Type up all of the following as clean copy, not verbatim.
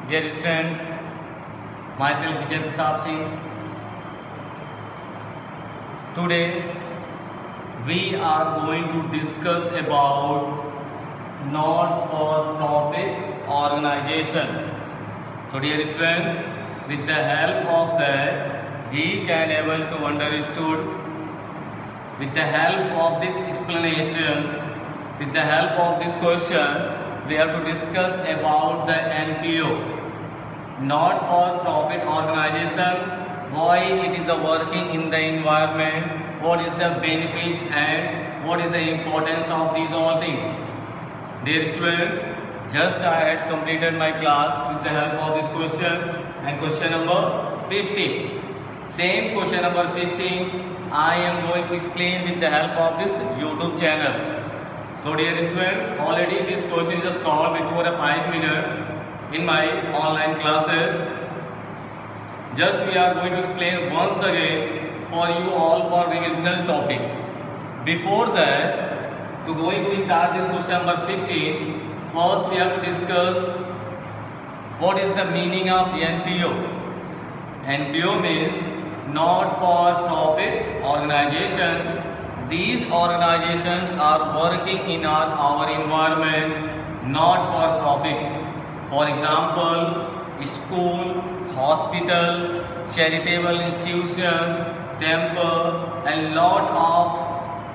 Dear students, myself Vijay Pratap Singh. Today we are going to discuss about not-for-profit organization. So dear students, with the help of that we can able to understood. With the help of this explanation, with the help of this question, we have to discuss about the NPO, not-for-profit organization, why it is working in the environment, what is the benefit and what is the importance of these all things. Dear students, just I had completed my class with the help of this question and question number 15. Same question number 15 I am going to explain with the help of this YouTube channel. So dear students, already this question is solved before a 5 minutes in my online classes. Just we are going to explain once again for you all for revisional topic. Before that, to going to start this question number 15, first we have to discuss what is the meaning of NPO. NPO means not-for-profit organization. These organizations are working in our environment, not for profit. For example, school, hospital, charitable institution, temple, and lot of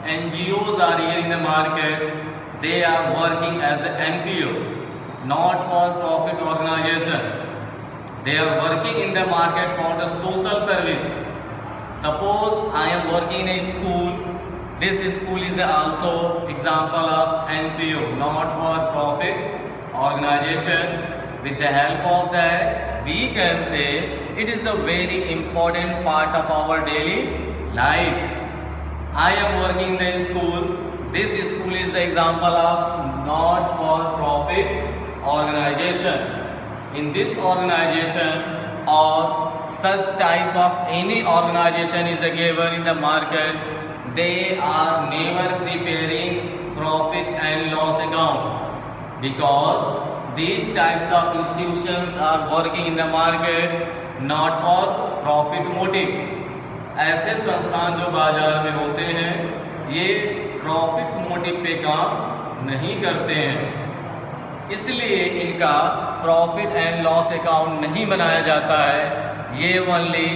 NGOs are here in the market. They are working as an NPO, not-for-profit organization. They are working in the market for the social service. Suppose I am working in a school. This school is also example of NPO, not-for-profit organization. With the help of that, we can say it is the very important part of our daily life. I am working in the school. This school is the example of not-for-profit organization. In this organization or such type of any organization is given in the market, they are never preparing profit and loss account, because these types of institutions are working in the market not for profit motive. ऐसे संस्थान जो बाजार में होते हैं ये profit motive पे काम नहीं करते हैं, इसलिए इनका प्रॉफिट एंड लॉस अकाउंट नहीं बनाया जाता है। ये only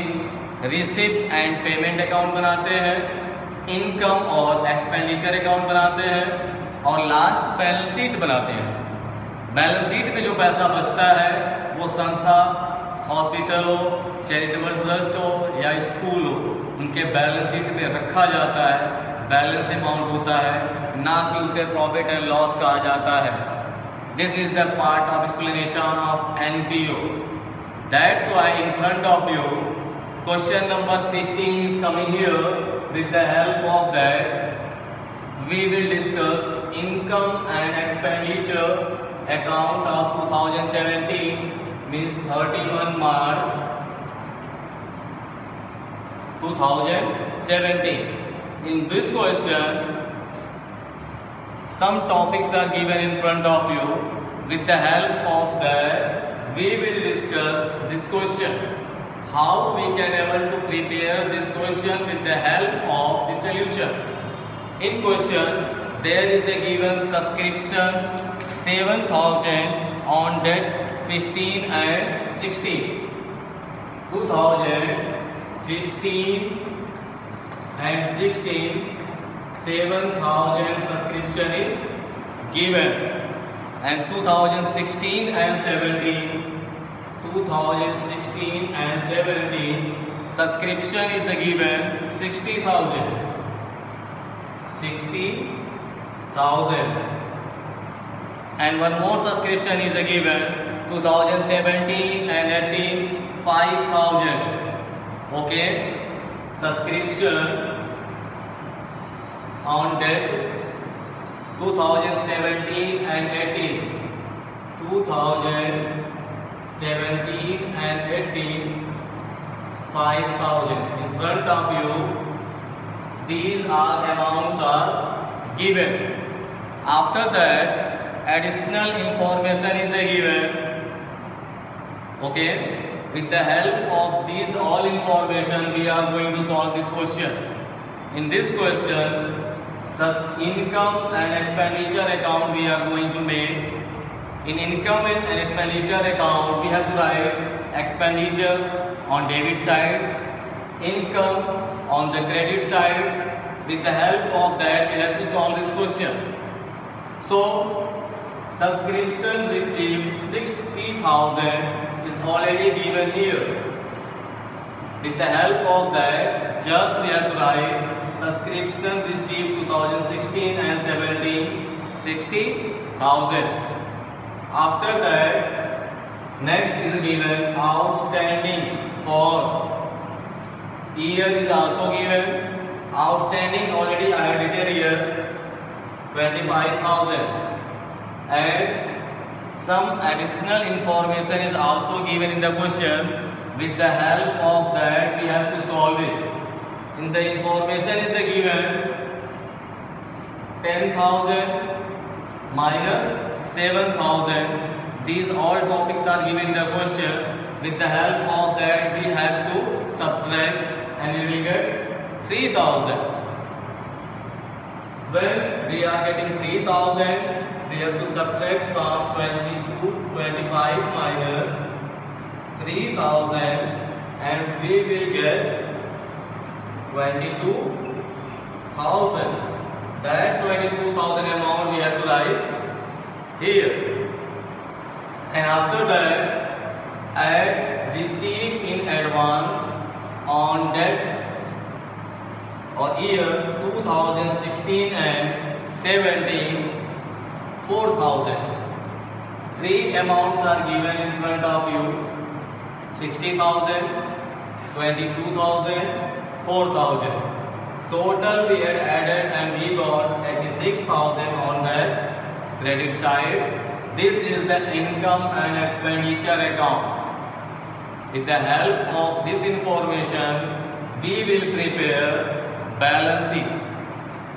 receipt and payment account बनाते हैं, इनकम और एक्सपेंडिचर अकाउंट बनाते हैं और लास्ट बैलेंस शीट बनाते हैं। बैलेंस शीट में जो पैसा बचता है वो संस्था, हॉस्पिटल हो, चैरिटेबल ट्रस्ट हो या स्कूल हो, उनके बैलेंस शीट में रखा जाता है, बैलेंस अमाउंट होता है, ना कि उसे प्रॉफिट एंड लॉस कहा जाता है। This is the part of explanation of NPO. That's why in front of you, question number 15 is coming here. With the help of that, we will discuss income and expenditure account of 2017, means 31 March 2017. In this question, some topics are given in front of you. With the help of that, we will discuss this question. How we can able to prepare this question with the help of the solution. In question, there is a given subscription 7,000 on date 15 and 16. 2015 and 16. 7,000 subscription is given, and 2016 and 17 subscription is given 60,000, and one more subscription is given 2017 and 18 5,000. Okay, subscription on date 2017 and 18, 2017 and 18, 5,000. In front of you, these are amounts are given. After that, additional information is given. Okay, with the help of these all information we are going to solve this question. In this question, such income and expenditure account we are going to make. In income and expenditure account we have to write expenditure on debit side, income on the credit side. With the help of that we have to solve this question. So subscription received 60,000 is already given here. With the help of that, just we have to write subscription received 2016 and 17 60,000. After that, next is given outstanding for year is also given. Outstanding already I had written here 25,000, and some additional information is also given in the question. With the help of that we have to solve it. In the information is given 10,000 minus 7,000. These all topics are given in the question. With the help of that we have to subtract and we will get 3,000. When we are getting 3,000, we have to subtract from 25 minus 3,000 and we will get 22,000. That 22,000 amount we have to write here. And after that, add receipt in advance on that or year 2016 and 17 4,000. Three amounts are given in front of you: 60,000, 22,000, 4,000. Total we had added and we got 86,000 on the credit side. This is the income and expenditure account. With the help of this information, we will prepare balance sheet.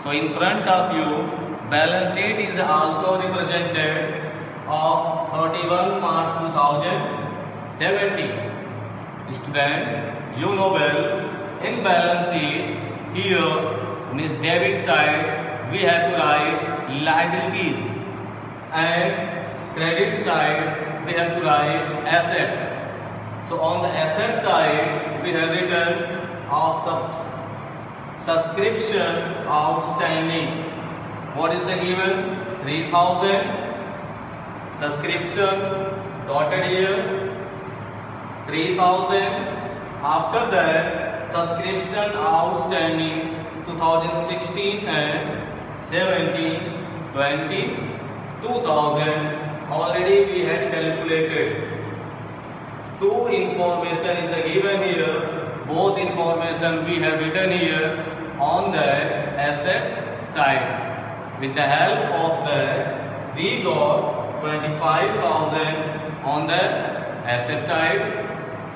So in front of you, balance sheet is also represented of 31 March 2017. Students, you know well, in balance sheet, here means debit side, we have to write liabilities, and credit side, we have to write assets. So on the asset side, we have written of subscription outstanding. What is the given? 3,000. Subscription dotted here 3,000. After that, subscription outstanding 2016 and 17 22,000 already we had calculated. Two information is given here. Both information we have written here on the assets side. With the help of that, we got 25,000 on the asset side.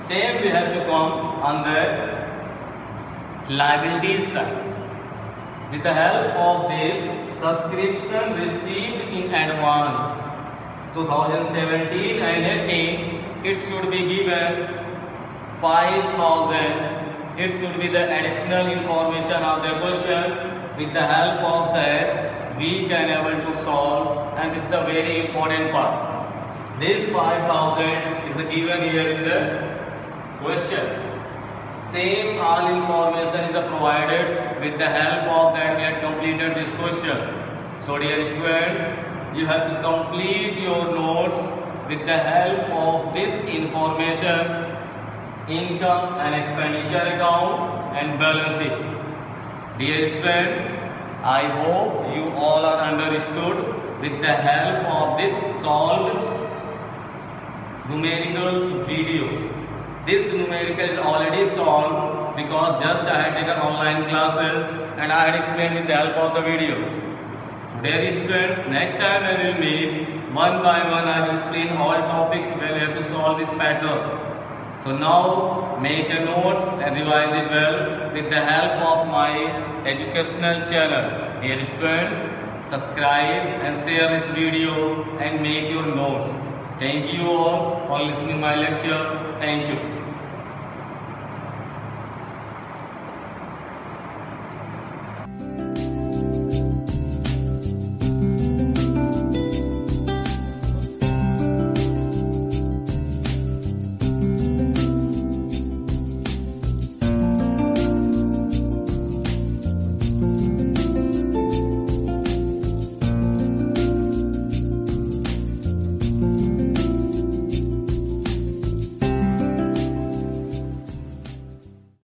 Same we have to come on the liabilities side. With the help of this, subscription received in advance 2017 and 18, it should be given 5,000. It should be the additional information of the question. With the help of that, we can able to solve, and this is a very important part. This 5,000 is given here in the question. Same all information is provided. With the help of that, we have completed this question. So dear students, you have to complete your notes with the help of this information: income and expenditure account and balance sheet. Dear students, I hope you all are understood. With the help of this solved numericals video. This numerical is already solved because just I had taken online classes and I had explained with the help of the video. So dear students, next time I will meet one by one. I will explain all topics where we have to solve this pattern. So now make a notes and revise it well with the help of my educational channel. Dear students, subscribe and share this video and make your notes. Thank you all for listening my lecture. Thank you.